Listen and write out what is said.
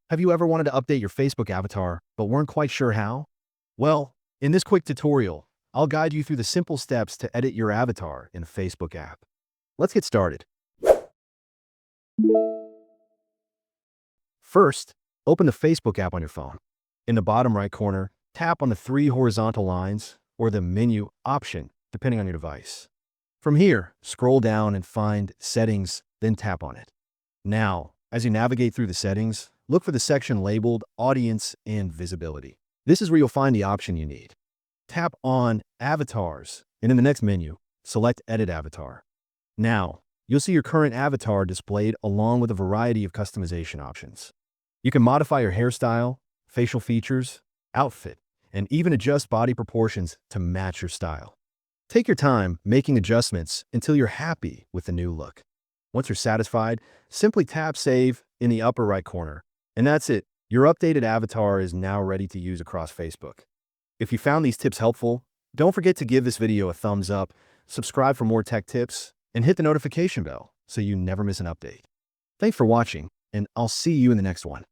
Have you ever wanted to update your Facebook avatar but weren't quite sure how? Well, in this quick tutorial, I'll guide you through the simple steps to edit your avatar in a Facebook app. Let's get started. First, open the Facebook app on your phone. In the bottom right corner, tap on the three horizontal lines or the menu option, depending on your device. From here, scroll down and find Settings, then tap on it. Now, as you navigate through the settings, look for the section labeled Audience and Visibility. This is where you'll find the option you need. Tap on Avatars, and in the next menu, select Edit Avatar. Now, you'll see your current avatar displayed along with a variety of customization options. You can modify your hairstyle, facial features, outfit, and even adjust body proportions to match your style. Take your time making adjustments until you're happy with the new look. Once you're satisfied, simply tap Save in the upper right corner. And that's it. Your updated avatar is now ready to use across Facebook. If you found these tips helpful, don't forget to give this video a thumbs up, subscribe for more tech tips, and hit the notification bell so you never miss an update. Thanks for watching, and I'll see you in the next one.